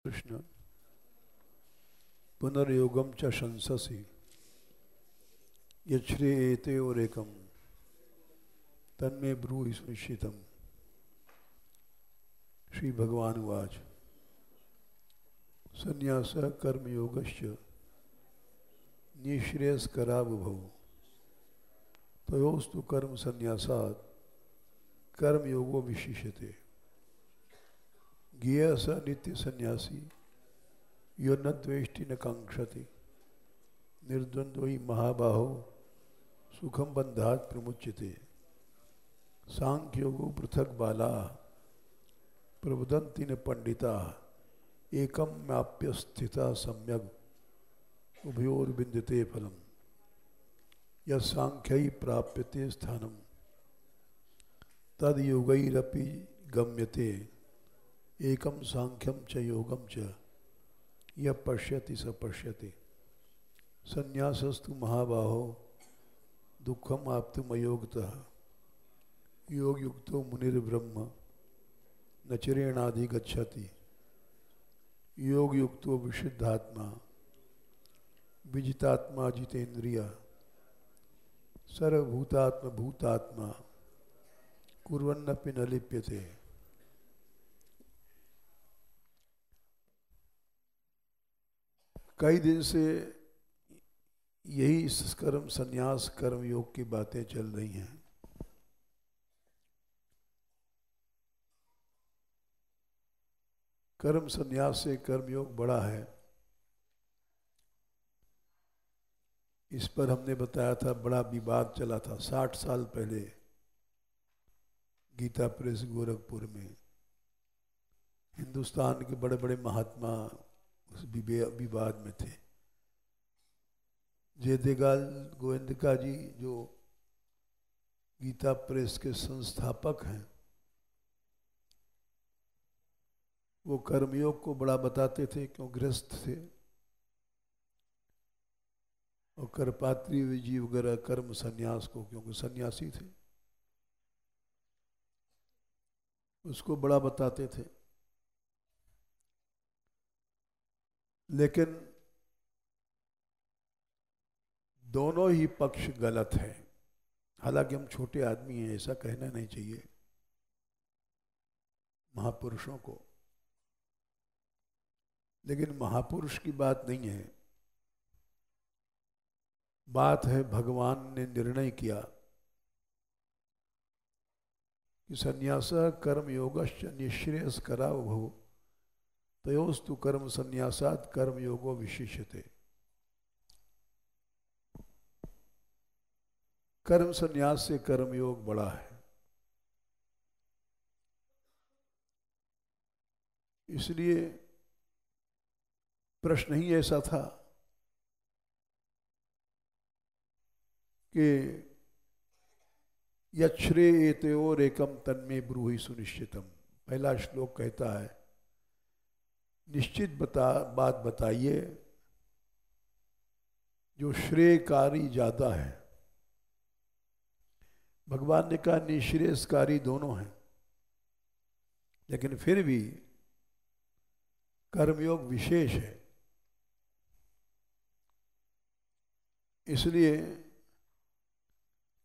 कृष्ण पुनर्योगम च शंससि यच्छ्रेयेतेयोरेकं तन्मे ब्रूहि सुनिश्चितम्। श्री भगवान उवाच संन्यासः कर्मयोगश्च निःश्रेयस्करावुभौ तयोस्तु कर्म संन्यासात् कर्मयोगो विशिष्यते। ज्ञेयः स नित्य सन्यासी यो न द्वेष्टि न कांक्षति निर्द्वन्द्वो हि महाबाहो सुखम बंधात् प्रमुच्यते। सांख्योगो पृथक बाला प्रवदन्ति न पंडिता एकम म्याप्य स्थिता सम्यक उभयोर्विन्दते फलम यस्सांख्यै प्राप्यते स्थानम तद योगैरपि गम्यते एकम सांख्यम च योगम च यः पश्यति स पश्यति। संन्यासस्तु महाबाहो दुःखम आप्तुमयोगतः योग युक्तो मुनिर्ब्रह्म न चिरेणाधिगच्छति योग युक्तो विशुद्धात्मा विजितात्मा जितेन्द्रिय सर्वभूतात्म भूतात्मा कुर्वन्नपि न लिप्यते। कई दिन से यही कर्म संन्यास कर्म योग की बातें चल रही हैं। कर्म संन्यास से कर्मयोग बड़ा है, इस पर हमने बताया था, बड़ा विवाद चला था 60 साल पहले गीता प्रेस गोरखपुर में। हिंदुस्तान के बड़े बड़े महात्मा उस विवाद में थे। जयदेगाल गोविंदका जी जो गीता प्रेस के संस्थापक हैं, वो कर्मयोग को बड़ा बताते थे क्यों गृहस्थ थे, और करपात्री जी वगैरह कर्म संन्यास को क्योंकि सन्यासी थे, उसको बड़ा बताते थे। लेकिन दोनों ही पक्ष गलत है। हालांकि हम छोटे आदमी हैं, ऐसा कहना नहीं चाहिए महापुरुषों को, लेकिन महापुरुष की बात नहीं है। बात है भगवान ने निर्णय किया कि संन्यासः कर्मयोगश्च निःश्रेयस्करावुभौ तयोस्तु कर्म संन्यासात् कर्मयोगो विशिष्यते। कर्म संन्यास से कर्मयोग बड़ा है। इसलिए प्रश्न ही ऐसा था कि यच्छ्रेयेतेयोरेकं तन्मे ब्रूहि सुनिश्चितम्। पहला श्लोक कहता है निश्चित बात बताइए जो श्रेयकारी ज्यादा है। भगवान ने कहा निःश्रेयस्कारी दोनों हैं, लेकिन फिर भी कर्मयोग विशेष है। इसलिए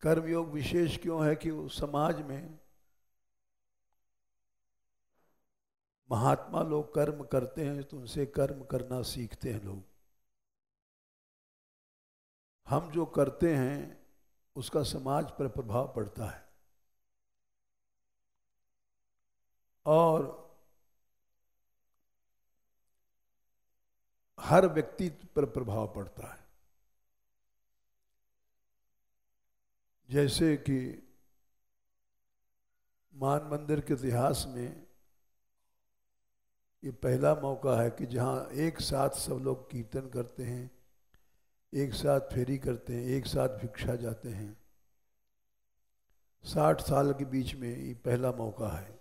कर्मयोग विशेष क्यों है कि वो समाज में महात्मा लोग कर्म करते हैं तो उनसे कर्म करना सीखते हैं लोग। हम जो करते हैं उसका समाज पर प्रभाव पड़ता है और हर व्यक्ति पर प्रभाव पड़ता है। जैसे कि मान मंदिर के इतिहास में ये पहला मौका है कि जहाँ एक साथ सब लोग कीर्तन करते हैं, एक साथ फेरी करते हैं, एक साथ भिक्षा जाते हैं। 60 साल के बीच में ये पहला मौका है।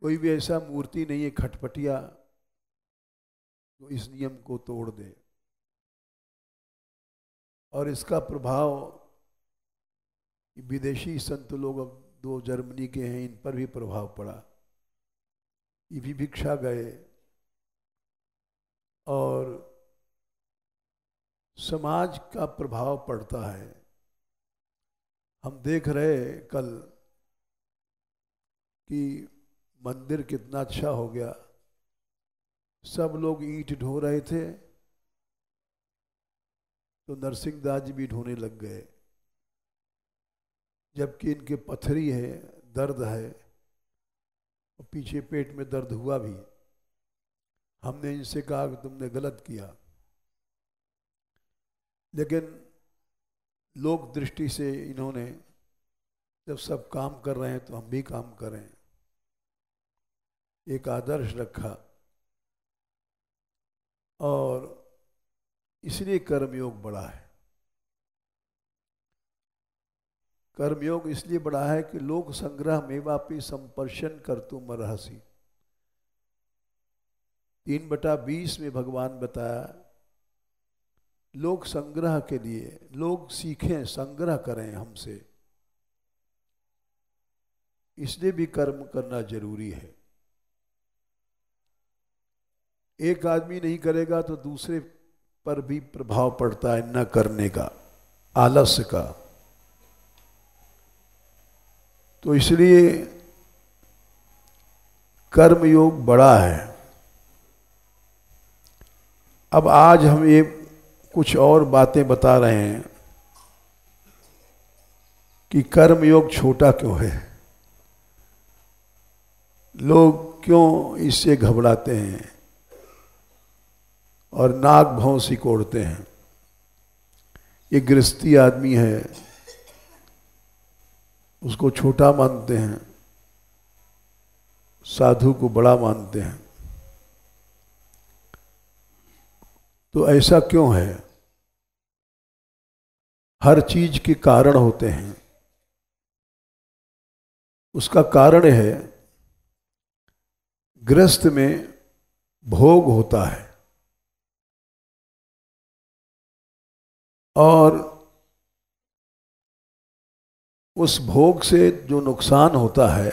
कोई भी ऐसा मूर्ति नहीं है खटपटिया जो इस नियम को तोड़ दे, और इसका प्रभाव विदेशी संत लोग, अब 2 जर्मनी के हैं, इन पर भी प्रभाव पड़ा। ये भिक्षा गए और समाज का प्रभाव पड़ता है। हम देख रहे कल कि मंदिर कितना अच्छा हो गया, सब लोग ईंट ढो रहे थे तो नरसिंह दास जी भी ढोने लग गए, जबकि इनके पथरी है, दर्द है और पीछे पेट में दर्द हुआ भी। हमने इनसे कहा कि तुमने गलत किया, लेकिन लोक दृष्टि से इन्होंने जब सब काम कर रहे हैं तो हम भी काम करें, एक आदर्श रखा। और इसलिए कर्मयोग बढ़ा है। कर्मयोग इसलिए बढ़ा है कि लोक संग्रह में वापी संपर्शन कर तुम रहसी। 3/20 में भगवान बताया लोक संग्रह के लिए, लोग सीखें, संग्रह करें हमसे, इसलिए भी कर्म करना जरूरी है। एक आदमी नहीं करेगा तो दूसरे पर भी प्रभाव पड़ता है न करने का, आलस्य का। तो इसलिए कर्मयोग बड़ा है। अब आज हम ये कुछ और बातें बता रहे हैं कि कर्मयोग छोटा क्यों है, लोग क्यों इससे घबराते हैं और नाक भौं सिकोड़ते हैं। ये गृहस्थी आदमी है, उसको छोटा मानते हैं, साधु को बड़ा मानते हैं। तो ऐसा क्यों है? हर चीज के कारण होते हैं। उसका कारण है गृहस्थ में भोग होता है और उस भोग से जो नुकसान होता है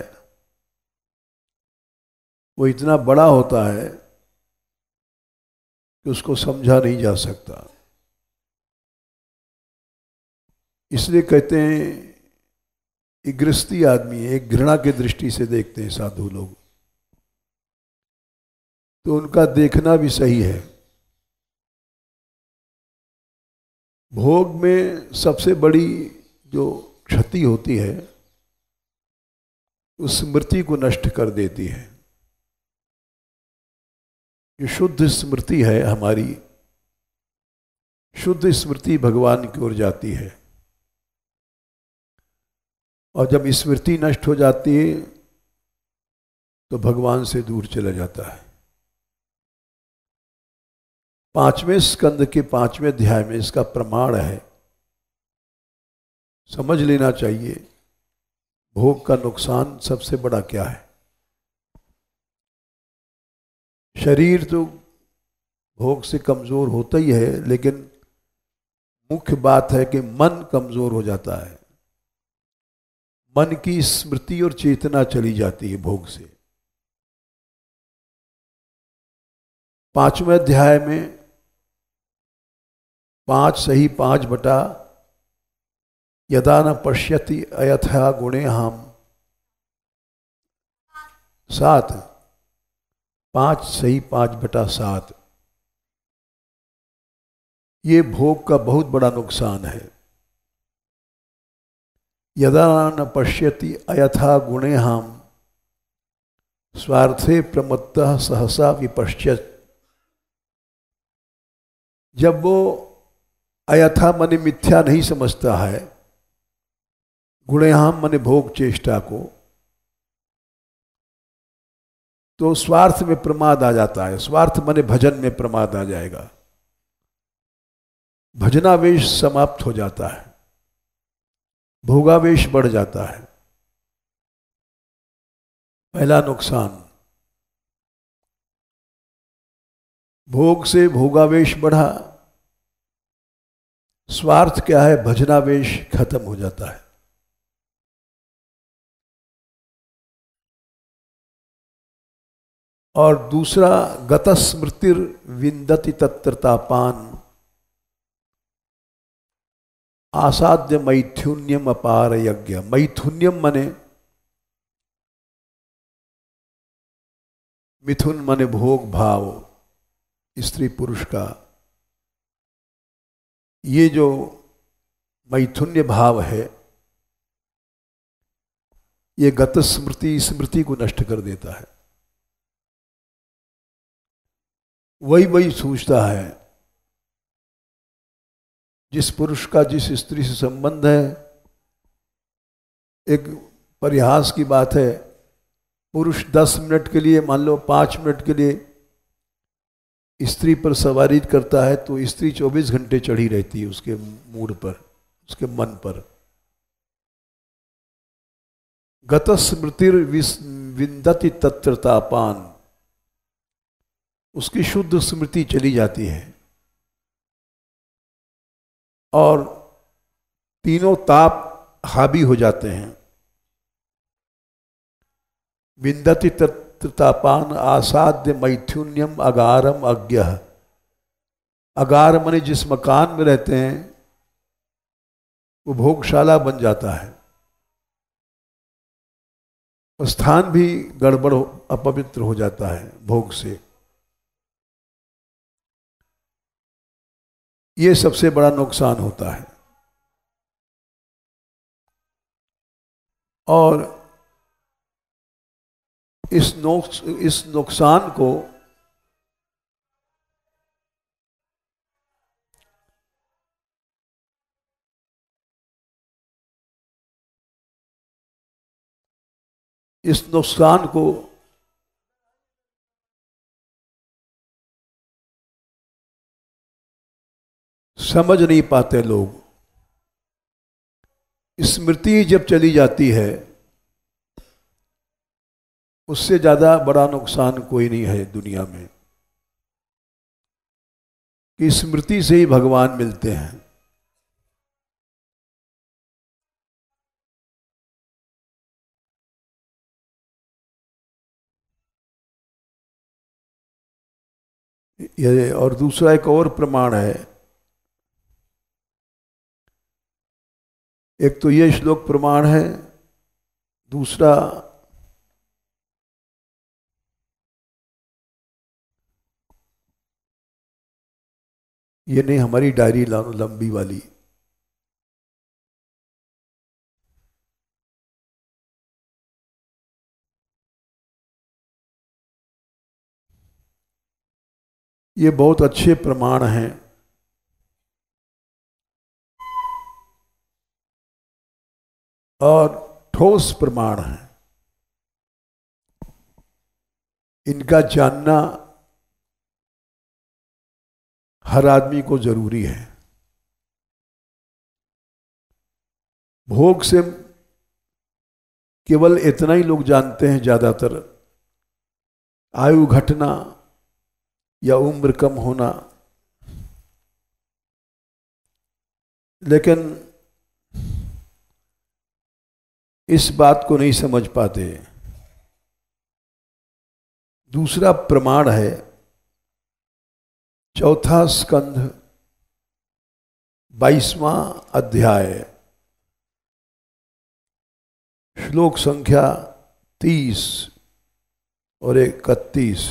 वो इतना बड़ा होता है कि उसको समझा नहीं जा सकता। इसलिए कहते हैं एक गृहस्थी आदमी है, एक घृणा की दृष्टि से देखते हैं साधु लोग, तो उनका देखना भी सही है। भोग में सबसे बड़ी जो क्षति होती है उस स्मृति को नष्ट कर देती है। जो शुद्ध स्मृति है हमारी, शुद्ध स्मृति भगवान की ओर जाती है, और जब स्मृति नष्ट हो जाती है तो भगवान से दूर चला जाता है। 5वें स्कंद के 5वें अध्याय में इसका प्रमाण है। समझ लेना चाहिए भोग का नुकसान सबसे बड़ा क्या है। शरीर तो भोग से कमजोर होता ही है, लेकिन मुख्य बात है कि मन कमजोर हो जाता है। मन की स्मृति और चेतना चली जाती है भोग से। 5वें अध्याय में 5 सही 5 बटा यदा न पश्यति अयथा गुणे हम 7, 5 सही 5 बटा 7, ये भोग का बहुत बड़ा नुकसान है। यदा न पश्यति अयथा गुणे हम स्वार्थे प्रमत्तः सहसा विपश्यत्। जब वो अयथा माने मिथ्या नहीं समझता है, गुणेहाम माने भोग चेष्टा को, तो स्वार्थ में प्रमाद आ जाता है। स्वार्थ माने भजन में प्रमाद आ जाएगा, भजनावेश समाप्त हो जाता है, भोगावेश बढ़ जाता है। पहला नुकसान, भोग से भोगावेश बढ़ा, स्वार्थ क्या है, भजनावेश खत्म हो जाता है। और दूसरा गतस्मृतिर विंदति तत्रतापान आसाद्य मैथुन्यम अपार यज्ञ। मैथुन्यम मने मिथुन मने भोग भाव, स्त्री पुरुष का। ये जो मैथुन्य भाव है ये गत स्मृति स्मृति को नष्ट कर देता है। वही वही सोचता है, जिस पुरुष का जिस स्त्री से संबंध है। एक परिहास की बात है, पुरुष 10 मिनट के लिए, मान लो 5 मिनट के लिए स्त्री पर सवारी करता है तो स्त्री 24 घंटे चढ़ी रहती है उसके मूड पर, उसके मन पर। गत स्मृतिर विंदति तत्रतापान, उसकी शुद्ध स्मृति चली जाती है और तीनों ताप हावी हो जाते हैं। विंदति तत्रतापान आसाद्य मैथुन्यम अगारम अज्ञ। अगार मने जिस मकान में रहते हैं वो भोगशाला बन जाता है, स्थान भी गड़बड़ अपवित्र हो जाता है भोग से। ये सबसे बड़ा नुकसान होता है। और इस नुकसान को समझ नहीं पाते लोग। स्मृति जब चली जाती है उससे ज्यादा बड़ा नुकसान कोई नहीं है दुनिया में, कि स्मृति से ही भगवान मिलते हैं। ये और दूसरा एक और प्रमाण है। एक तो ये श्लोक प्रमाण है, दूसरा ये नहीं, हमारी डायरी लानो लंबी वाली। ये बहुत अच्छे प्रमाण हैं। और ठोस प्रमाण है, इनका जानना हर आदमी को जरूरी है। भोग से केवल इतना ही लोग जानते हैं ज्यादातर, आयु घटना या उम्र कम होना, लेकिन इस बात को नहीं समझ पाते। दूसरा प्रमाण है चौथा स्कंध 22वां अध्याय श्लोक संख्या 30 और 31।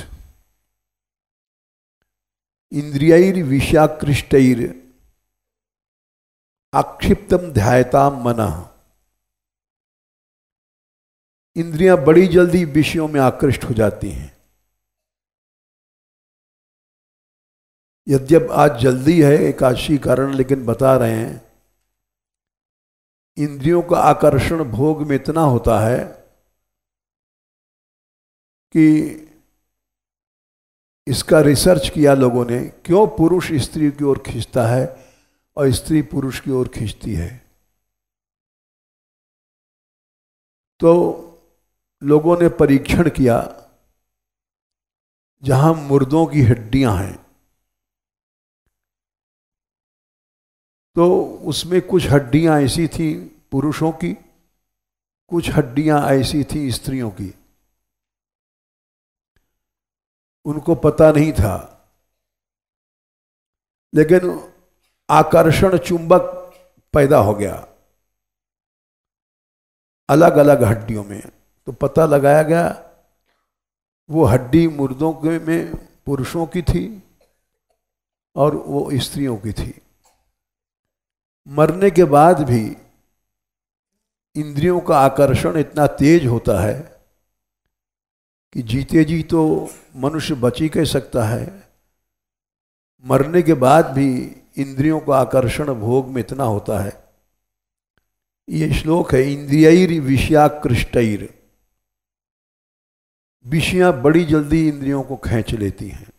इंद्रियैर विषाकृष्टैर आक्षिप्तम ध्यायताम मनः। इंद्रियां बड़ी जल्दी विषयों में आकृष्ट हो जाती हैं। यद्यप आज जल्दी है एकादशी कारण, लेकिन बता रहे हैं इंद्रियों का आकर्षण भोग में इतना होता है कि इसका रिसर्च किया लोगों ने, क्यों पुरुष स्त्री की ओर खींचता है और स्त्री पुरुष की ओर खींचती है। तो लोगों ने परीक्षण किया, जहां मुर्दों की हड्डियां हैं तो उसमें कुछ हड्डियां ऐसी थी पुरुषों की, कुछ हड्डियां ऐसी थी स्त्रियों की। उनको पता नहीं था, लेकिन आकर्षण चुंबक पैदा हो गया अलग अलग हड्डियों में। तो पता लगाया गया वो हड्डी मुर्दों के में पुरुषों की थी और वो स्त्रियों की थी। मरने के बाद भी इंद्रियों का आकर्षण इतना तेज होता है कि जीते जी तो मनुष्य बच ही कह सकता है, मरने के बाद भी इंद्रियों का आकर्षण भोग में इतना होता है। ये श्लोक है, इंद्रियैर विषयाकृष्टैर, विषयां बड़ी जल्दी इंद्रियों को खींच लेती हैं।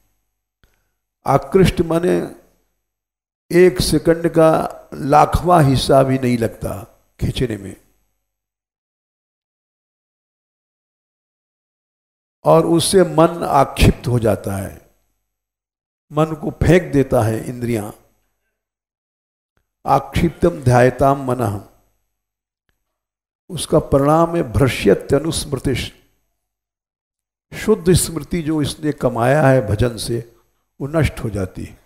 आकृष्ट माने एक सेकंड का लाखवां हिस्सा भी नहीं लगता खींचने में, और उससे मन आक्षिप्त हो जाता है, मन को फेंक देता है इंद्रियां। आक्षिप्तम ध्यायताम मनः, उसका परिणाम है भ्रश्यत्यनुस्मृति, शुद्ध स्मृति जो इसने कमाया है भजन से वो नष्ट हो जाती है।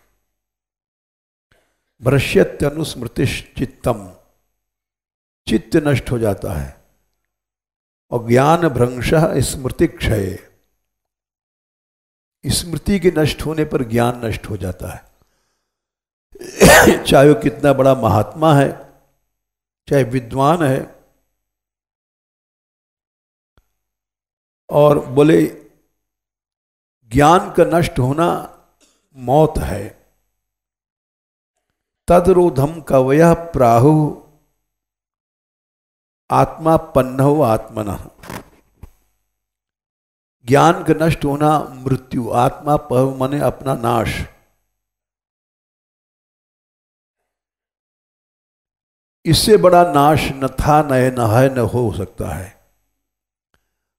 भ्रश्यत्यनुस्मृति चित्तम, चित्त नष्ट हो जाता है। और ज्ञान भ्रंशः स्मृति क्षय, स्मृति के नष्ट होने पर ज्ञान नष्ट हो जाता है। चाहे वो कितना बड़ा महात्मा है, चाहे विद्वान है, और बोले ज्ञान का नष्ट होना मौत है। तदरोधम कवयः प्राहु आत्मा पन्नौ आत्मनः, ज्ञान का नष्ट होना मृत्यु, आत्मा पह माने अपना नाश। इससे बड़ा नाश न था, न है, न है, न हो सकता है।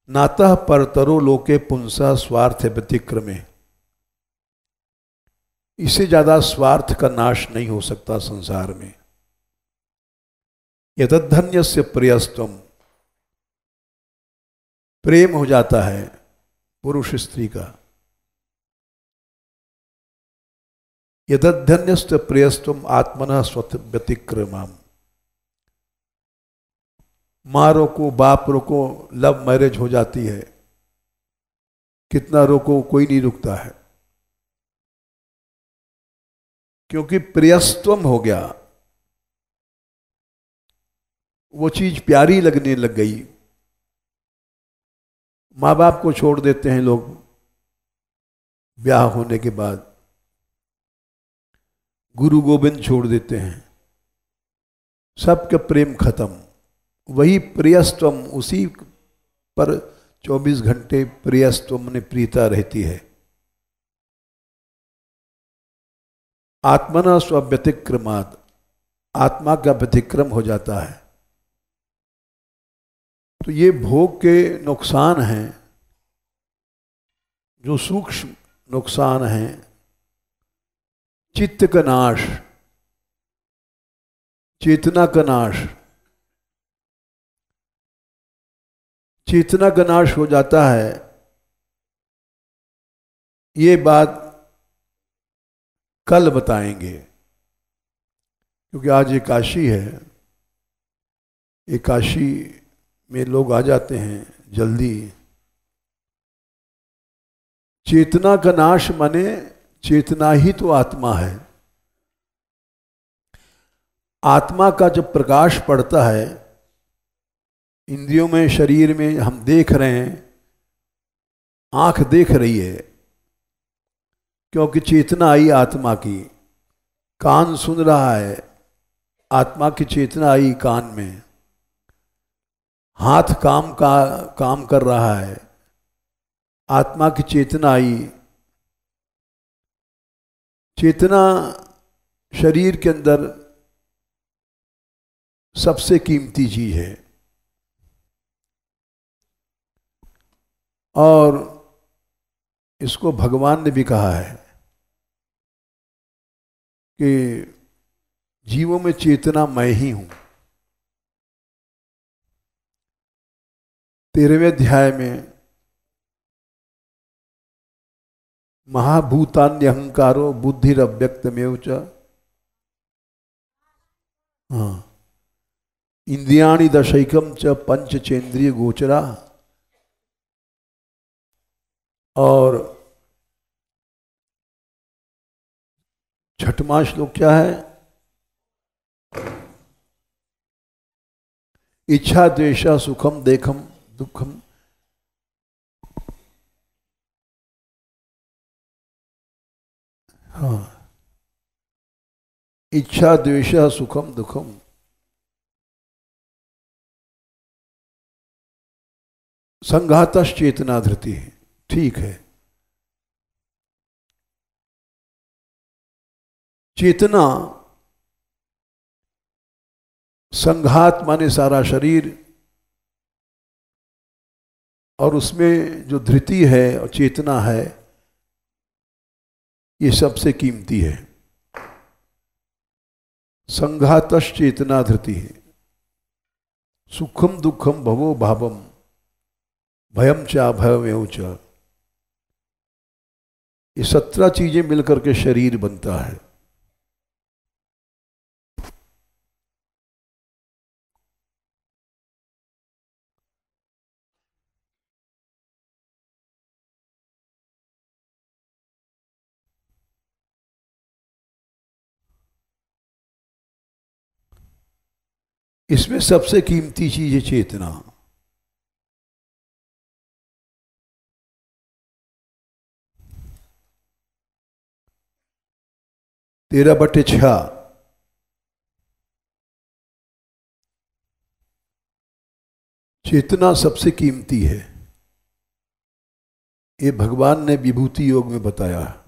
नातः परतरो लोके पुंसा स्वार्थ व्यतिक्रमे, इससे ज्यादा स्वार्थ का नाश नहीं हो सकता संसार में। यतद्धन्यस्य प्रियस्त्वम, प्रेम हो जाता है पुरुष स्त्री का। यतद्धन्यस्य प्रियस्त्वम आत्मनः स्वत व्यतिक्रमाम, माँ रोको बाप रोको, लव मैरिज हो जाती है, कितना रोको कोई नहीं रुकता है, क्योंकि प्रियस्त्वम हो गया, वो चीज प्यारी लगने लग गई। माँ बाप को छोड़ देते हैं लोग ब्याह होने के बाद, गुरु गोविंद छोड़ देते हैं, सबका प्रेम खत्म। वही प्रियस्त्वम, उसी पर 24 घंटे प्रियस्त्वम ने प्रीता रहती है। आत्मना स्वव्यतिक्रमात्, आत्मा का व्यतिक्रम हो जाता है। तो ये भोग के नुकसान हैं, जो सूक्ष्म नुकसान हैं। चित्त का नाश, चेतना का नाश, चेतना का नाश हो जाता है। ये बात कल बताएंगे, क्योंकि आज एकादशी है। एकादशी में लोग आ जाते हैं जल्दी। चेतना का नाश माने चेतना ही तो आत्मा है। आत्मा का जब प्रकाश पड़ता है इंद्रियों में, शरीर में, हम देख रहे हैं, आंख देख रही है क्योंकि चेतना आई आत्मा की, कान सुन रहा है, आत्मा की चेतना आई कान में, हाथ काम कर रहा है, आत्मा की चेतना आई। चेतना शरीर के अंदर सबसे कीमती चीज है। और इसको भगवान ने भी कहा है कि जीवों में चेतना मैं ही हूं। 13वें अध्याय में महाभूतान्यहंकारो बुद्धिरव्यक्तमेव च। हाँ, इंद्रियाणि दशैकम च पंचचेंद्रिय गोचरा। और छठवां श्लोक क्या है? इच्छा द्वेषा सुखम देखम दुखम। हाँ, इच्छा द्वेषा सुखम दुखम। संघातश चेतना धृति है, ठीक है। चेतना, संघात माने सारा शरीर, और उसमें जो धृति है और चेतना है, ये सबसे कीमती है। संघातश चेतना धृति है। सुखम दुखम भवो भावम भयम चा भयमेव च। ये 17 चीजें मिलकर के शरीर बनता है। इसमें सबसे कीमती चीज है चेतना। तेरह बटे 6। चेतना सबसे कीमती है। ये भगवान ने विभूति योग में बताया है।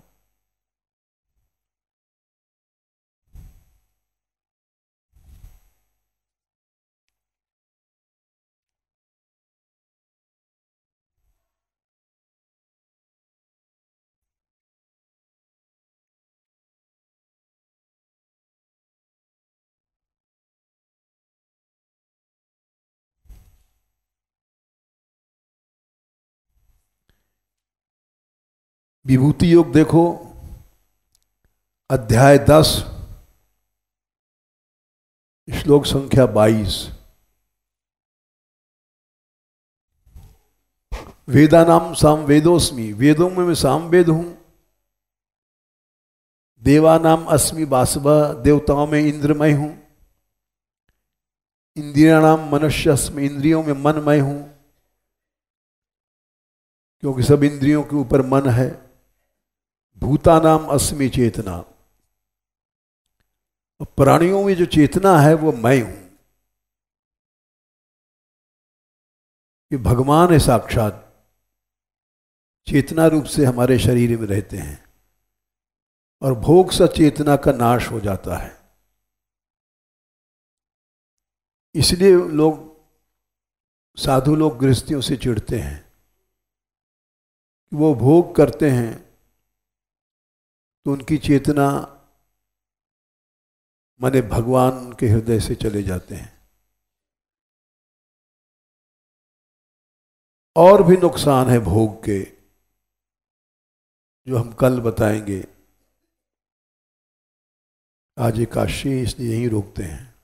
विभूति योग देखो, अध्याय 10 श्लोक संख्या 22। वेदानाम सामवेदोस्मि, वेदों में मैं सामवेद हूं। देवानाम अस्मि वासवः, देवताओं में इंद्रमय हूं। इंद्रियाणाम मनुष्यस्मि, इंद्रियों में मनमय हूं, क्योंकि सब इंद्रियों के ऊपर मन है। भूतानाम अस्मि चेतना, प्राणियों में जो चेतना है वो मैं हूं। ये भगवान है साक्षात, चेतना रूप से हमारे शरीर में रहते हैं, और भोग सा चेतना का नाश हो जाता है। इसलिए लोग, साधु लोग गृहस्थियों से चिढ़ते हैं कि वो भोग करते हैं तो उनकी चेतना माने भगवान के हृदय से चले जाते हैं। और भी नुकसान है भोग के, जो हम कल बताएंगे। आज एकादशी, इसलिए यहीं रोकते हैं।